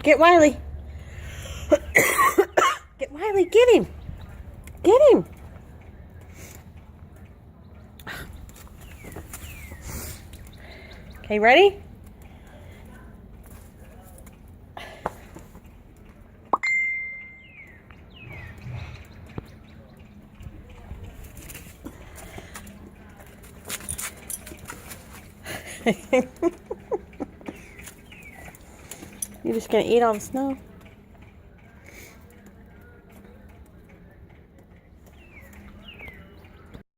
Get Wiley. Get Wiley. Get him. Get him. Okay, ready? You're just gonna eat all the snow?